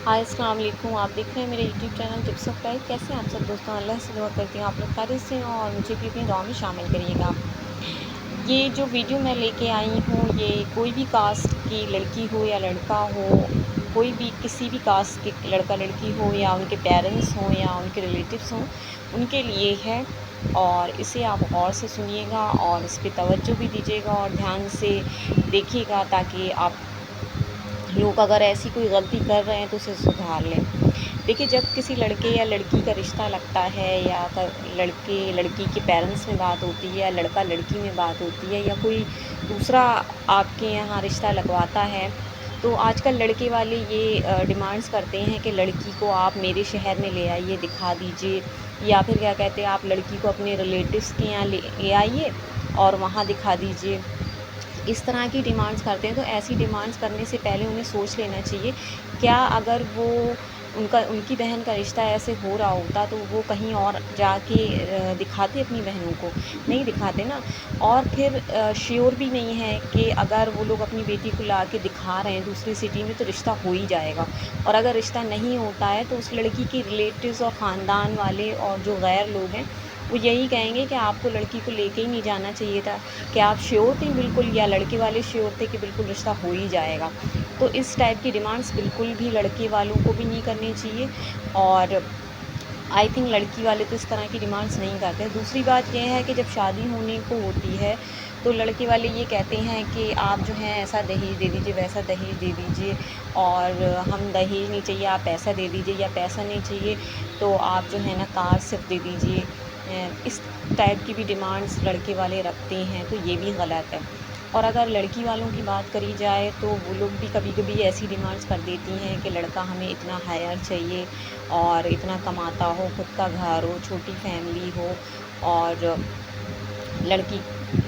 हाय अस्सलाम वालेकुम। आप देख रहे हैं मेरे YouTube channel tips of life. कैसे हैं आप सब दोस्तों? अल्लाह से दुआ करती हूँ आप लोग खैरियत से हों और मुझे भी अपनी दुआ में शामिल करिएगा। ये जो वीडियो मैं लेके आई हूँ, ये कोई भी कास्ट की लड़की हो या लड़का हो, कोई भी किसी भी कास्ट के लड़का लड़की हो या उनके पेरेंट्स हों या उनके रिलेटिव्स हों, उनके लिए है। और इसे आप गौर से सुनिएगा और इस पे तवज्जो भी दीजिएगा और ध्यान से देखिएगा, ताकि आप लोग अगर ऐसी कोई गलती कर रहे हैं तो उसे सुधार लें। देखिए, जब किसी लड़के या लड़की का रिश्ता लगता है या लड़के लड़की के पेरेंट्स में बात होती है या लड़का लड़की में बात होती है या कोई दूसरा आपके यहाँ रिश्ता लगवाता है, तो आजकल लड़के वाले ये डिमांड्स करते हैं कि लड़की को आप मेरे शहर में ले आइए, दिखा दीजिए, या फिर क्या कहते हैं, आप लड़की को अपने रिलेटिव्स के यहाँ ले आइए और वहाँ दिखा दीजिए। इस तरह की डिमांड्स करते हैं। तो ऐसी डिमांड्स करने से पहले उन्हें सोच लेना चाहिए, क्या अगर वो उनकी बहन का रिश्ता ऐसे हो रहा होता तो वो कहीं और जाके दिखाते अपनी बहनों को? नहीं दिखाते ना। और फिर श्योर भी नहीं है कि अगर वो लोग अपनी बेटी को ला के दिखा रहे हैं दूसरी सिटी में तो रिश्ता हो ही जाएगा। और अगर रिश्ता नहीं होता है तो उस लड़की के रिलेटिव्स और ख़ानदान वाले और जो गैर लोग हैं, वो यही कहेंगे कि आपको लड़की को लेके ही नहीं जाना चाहिए था। क्या आप श्योर थी बिल्कुल, या लड़के वाले श्योर थे कि बिल्कुल रिश्ता हो ही जाएगा? तो इस टाइप की डिमांड्स बिल्कुल भी लड़के वालों को भी नहीं करनी चाहिए। और आई थिंक लड़की वाले तो इस तरह की डिमांड्स नहीं करते। दूसरी बात यह है कि जब शादी होने को होती है तो लड़के वाले ये कहते हैं कि आप जो हैं ऐसा दहेज दे दीजिए, वैसा दहेज दे दीजिए, और हम दहेज नहीं चाहिए, आप पैसा दे दीजिए, या पैसा नहीं चाहिए तो आप जो है ना कार सिर्फ दे दीजिए। इस टाइप की भी डिमांड्स लड़के वाले रखते हैं, तो ये भी गलत है। और अगर लड़की वालों की बात करी जाए तो वो लोग भी कभी कभी ऐसी डिमांड्स कर देती हैं कि लड़का हमें इतना हायर चाहिए और इतना कमाता हो, खुद का घर हो, छोटी फैमिली हो, और लड़की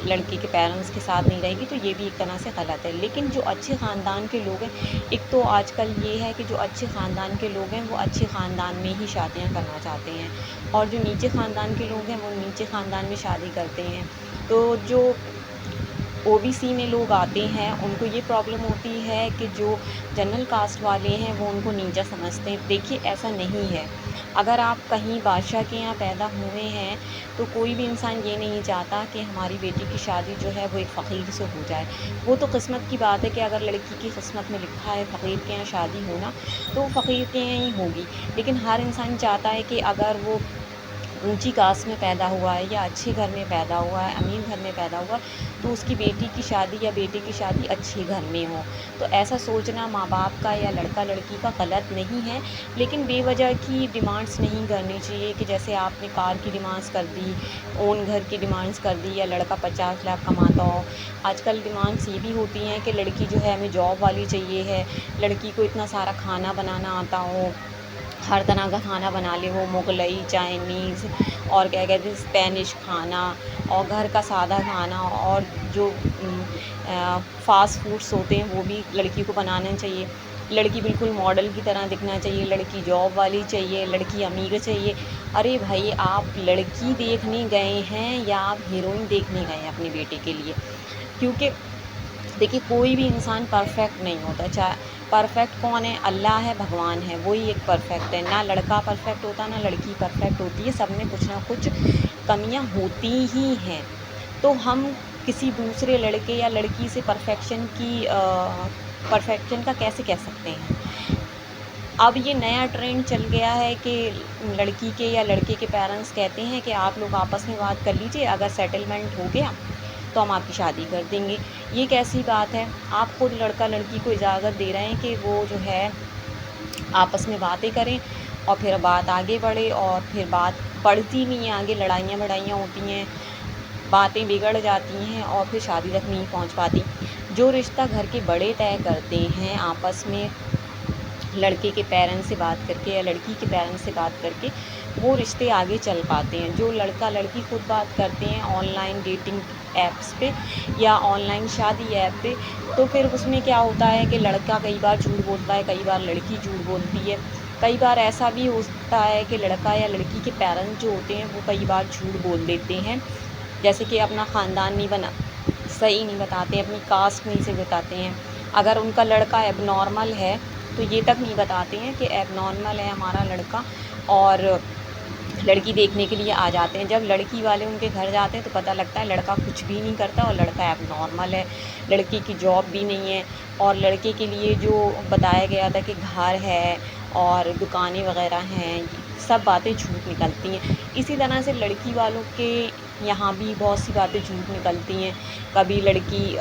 लड़के के पेरेंट्स के साथ नहीं रहेगी, तो ये भी एक तरह से गलत है। लेकिन जो अच्छे ख़ानदान के लोग हैं, एक तो आजकल ये है कि जो अच्छे ख़ानदान के लोग हैं वो अच्छे ख़ानदान में ही शादियां करना चाहते हैं, और जो नीचे ख़ानदान के लोग हैं वो नीचे ख़ानदान में शादी करते हैं। तो जो ओबीसी में लोग आते हैं उनको ये प्रॉब्लम होती है कि जो जनरल कास्ट वाले हैं वो उनको नीचा समझते हैं। देखिए, ऐसा नहीं है। अगर आप कहीं बादशाह के यहाँ पैदा हुए हैं तो कोई भी इंसान ये नहीं चाहता कि हमारी बेटी की शादी जो है वो एक फ़कीर से हो जाए। वो तो किस्मत की बात है कि अगर लड़की की किस्मत में लिखा है फ़कीर के यहाँ शादी होना, तो फ़कीर के यहाँ ही होगी। लेकिन हर इंसान चाहता है कि अगर वो ऊंची कास्ट में पैदा हुआ है या अच्छे घर में पैदा हुआ है, अमीर घर में पैदा हुआ, तो उसकी बेटी की शादी या बेटे की शादी अच्छे घर में हो। तो ऐसा सोचना माँ बाप का या लड़का लड़की का गलत नहीं है, लेकिन बेवजह की डिमांड्स नहीं करनी चाहिए कि जैसे आपने कार की डिमांड्स कर दी, ओन घर की डिमांड्स कर दी, या लड़का 50 लाख कमाता हो। आजकल डिमांड्स ये भी होती हैं कि लड़की जो है हमें जॉब वाली चाहिए है, लड़की को इतना सारा खाना बनाना आता हो, हर तरह का खाना बना ले, वो मुगलई, चाइनीज़ और क्या कहते हैं स्पेनिश खाना, और घर का सादा खाना, और जो फ़ास्ट फूड्स होते हैं वो भी लड़की को बनाना चाहिए। लड़की बिल्कुल मॉडल की तरह दिखना चाहिए, लड़की जॉब वाली चाहिए, लड़की अमीर चाहिए। अरे भाई, आप लड़की देखने गए हैं या आप हीरोइन देखने गए हैं अपनी बेटी के लिए? क्योंकि देखिए, कोई भी इंसान परफेक्ट नहीं होता। चाहे परफेक्ट कौन है? अल्लाह है, भगवान है, वही एक परफेक्ट है। ना लड़का परफेक्ट होता, ना लड़की परफेक्ट होती है। सब में कुछ ना कुछ कमियां होती ही हैं। तो हम किसी दूसरे लड़के या लड़की से परफेक्शन का कैसे कह सकते हैं? अब ये नया ट्रेंड चल गया है कि लड़की के या लड़के के पेरेंट्स कहते हैं कि आप लोग आपस में बात कर लीजिए, अगर सेटलमेंट हो गया तो हम आपकी शादी कर देंगे। ये कैसी बात है? आप खुद लड़का लड़की को इजाज़त दे रहे हैं कि वो जो है आपस में बातें करें और फिर बात आगे बढ़े, और फिर बात बढ़ती नहीं है आगे, लड़ाइयाँ बड़ाइयाँ होती हैं, बातें बिगड़ जाती हैं और फिर शादी तक नहीं पहुंच पाती। जो रिश्ता घर के बड़े तय करते हैं आपस में, लड़के के पेरेंट्स से बात करके या लड़की के पेरेंट्स से बात करके, वो रिश्ते आगे चल पाते हैं। जो लड़का लड़की खुद बात करते हैं ऑनलाइन डेटिंग ऐप्स पे या ऑनलाइन शादी ऐप पे, तो फिर उसमें क्या होता है कि लड़का कई बार झूठ बोलता है, कई बार लड़की झूठ बोलती है। कई बार ऐसा भी होता है कि लड़का या लड़की के पेरेंट्स जो होते हैं वो कई बार झूठ बोल देते हैं, जैसे कि अपना ख़ानदान नहीं बना सही नहीं बताते, अपनी कास्ट नहीं से बताते हैं। अगर उनका लड़का एबनॉर्मल है تو یہ تک نہیں بتاتے ہیں کہ ایب نارمل ہے ہمارا لڑکا، اور لڑکی دیکھنے کے لیے آ جاتے ہیں۔ جب لڑکی والے ان کے گھر جاتے ہیں تو پتہ لگتا ہے لڑکا کچھ بھی نہیں کرتا اور لڑکا ایب نارمل ہے، لڑکی کی جاب بھی نہیں ہے، اور لڑکے کے لیے جو بتایا گیا تھا کہ گھر ہے اور دکانیں وغیرہ ہیں، سب باتیں جھوٹ نکلتی ہیں۔ اسی طرح سے لڑکی والوں کے یہاں بھی بہت سی باتیں جھوٹ نکلتی ہیں۔ کبھی لڑکی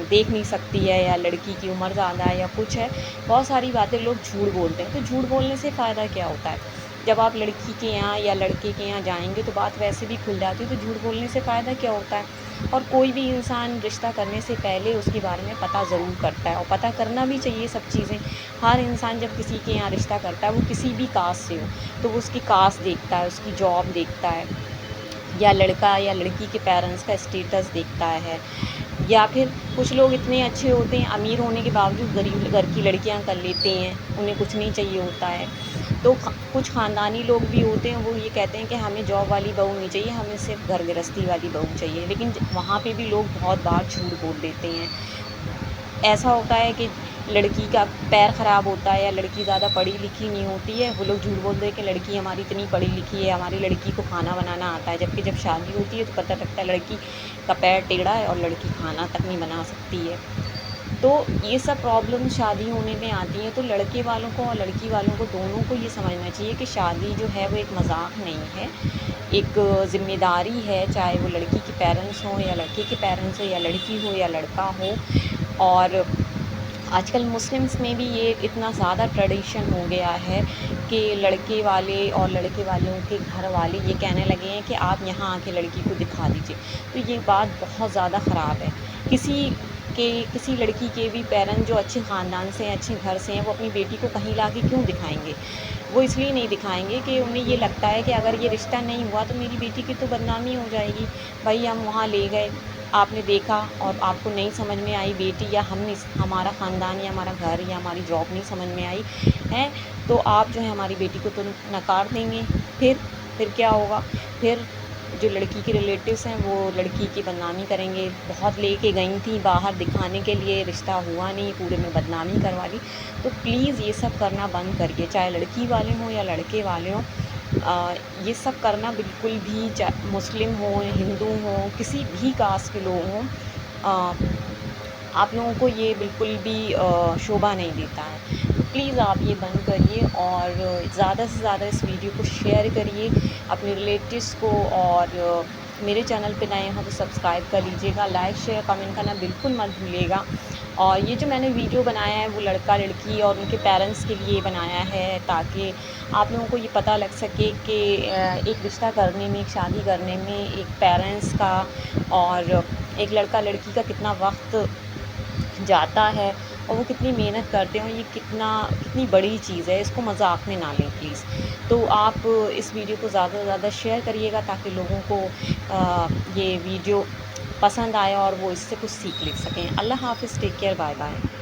دیکھ نہیں سکتی ہے، یا لڑکی کی عمر زیادہ ہے، یا کچھ ہے، بہت ساری باتیں لوگ جھوٹ بولتے ہیں۔ تو جھوٹ بولنے سے فائدہ کیا ہوتا ہے؟ جب آپ لڑکی کے یہاں یا لڑکے کے یہاں جائیں گے تو بات ویسے بھی کھل جاتی ہے، تو جھوٹ بولنے سے فائدہ کیا ہوتا ہے؟ اور کوئی بھی انسان رشتہ کرنے سے پہلے اس کے بارے میں پتہ ضرور کرتا ہے، اور پتہ کرنا بھی چاہیے سب چیزیں۔ ہر انسان جب کسی کے یہاں رشتہ کرتا ہے، وہ کسی بھی کاسٹ سے ہو، تو وہ اس کی کاسٹ دیکھتا ہے، اس کی جاب دیکھتا ہے، یا لڑکا یا لڑکی کے پیرنٹس کا اسٹیٹس دیکھتا ہے، یا پھر کچھ لوگ اتنے اچھے ہوتے ہیں، امیر ہونے کے باوجود غریب گھر کی لڑکیاں کر لیتے ہیں، انہیں کچھ نہیں چاہیے ہوتا ہے۔ تو کچھ خاندانی لوگ بھی ہوتے ہیں، وہ یہ کہتے ہیں کہ ہمیں جاب والی بہو نہیں چاہیے، ہمیں صرف گھر گرہستی والی بہو چاہیے، لیکن وہاں پہ بھی لوگ بہت بار جھوٹ بول دیتے ہیں۔ ایسا ہوتا ہے کہ لڑکی کا پیر خراب ہوتا ہے، یا لڑکی زیادہ پڑھی لکھی نہیں ہوتی ہے، وہ لوگ جھوٹ بولتے ہیں کہ لڑکی ہماری اتنی پڑھی لکھی ہے، ہماری لڑکی کو کھانا بنانا آتا ہے، جبکہ جب شادی ہوتی ہے تو پتہ لگتا ہے لڑکی کا پیر ٹیڑھا ہے اور لڑکی کھانا تک نہیں بنا سکتی ہے۔ تو یہ سب پرابلم شادی ہونے میں آتی ہیں۔ تو لڑکے والوں کو اور لڑکی والوں کو دونوں کو یہ سمجھنا چاہیے کہ شادی جو ہے وہ ایک مذاق نہیں ہے، ایک ذمہ داری ہے، چاہے وہ لڑکی کے پیرنٹس ہوں یا لڑکے کے پیرنٹس ہوں، یا لڑکی ہو یا لڑکا ہو۔ اور آج کل مسلمس میں بھی یہ اتنا زیادہ ٹریڈیشن ہو گیا ہے کہ لڑکے والے اور لڑکے والوں کے گھر والے یہ کہنے لگے ہیں کہ آپ یہاں آ کے لڑکی کو دکھا دیجیے۔ تو یہ بات بہت زیادہ خراب ہے۔ کسی لڑکی کے بھی پیرنٹ جو اچھے خاندان سے ہیں، اچھے گھر سے ہیں، وہ اپنی بیٹی کو کہیں لا کے کیوں دکھائیں گے؟ وہ اس لیے نہیں دکھائیں گے کہ انہیں یہ لگتا ہے کہ اگر یہ رشتہ نہیں ہوا تو میری بیٹی کی تو بدنامی ہو جائے گی۔ بھائی ہم وہاں لے گئے، آپ نے دیکھا اور آپ کو نہیں سمجھ میں آئی بیٹی، یا ہمارا خاندان یا ہمارا گھر یا ہماری جاب نہیں سمجھ میں آئی ہے، تو آپ جو ہے ہماری بیٹی کو تو نکار دیں گے۔ پھر کیا ہوگا؟ پھر جو لڑکی کے ریلیٹیوس ہیں وہ لڑکی کی بدنامی کریں گے، بہت لے کے گئی تھیں باہر دکھانے کے لیے، رشتہ ہوا نہیں، پورے میں بدنامی کروا دی۔ تو پلیز یہ سب کرنا بند کریے، چاہے لڑکی والے ہوں یا لڑکے والے ہوں، یہ سب کرنا بالکل بھی، مسلم ہوں، ہندو ہوں، کسی بھی کاسٹ کے لوگ ہوں، آپ لوگوں کو یہ بالکل بھی شوبھا نہیں دیتا ہے۔ تو پلیز آپ یہ بند کریے، اور زیادہ سے زیادہ اس ویڈیو کو شیئر کریے اپنے ریلیٹیوس کو، اور میرے چینل پہ نئے ہوں تو سبسکرائب کر لیجیے گا، لائک شیئر کمنٹ کرنا بالکل مت بھولیے گا۔ اور یہ جو میں نے ویڈیو بنایا ہے وہ لڑکا لڑکی اور ان کے پیرنٹس کے لیے بنایا ہے، تاکہ آپ لوگوں کو یہ پتہ لگ سکے کہ ایک رشتہ کرنے میں، ایک شادی کرنے میں، ایک پیرنٹس کا اور ایک لڑکا لڑکی کا کتنا وقت جاتا ہے، اور وہ کتنی محنت کرتے ہیں، اور یہ کتنی بڑی چیز ہے، اس کو مذاق میں نہ لیں پلیز۔ تو آپ اس ویڈیو کو زیادہ سے زیادہ شیئر کریے گا تاکہ لوگوں کو یہ ویڈیو پسند آئے اور وہ اس سے کچھ سیکھ لے سکیں۔ اللہ حافظ، ٹیک کیئر، بائے بائے۔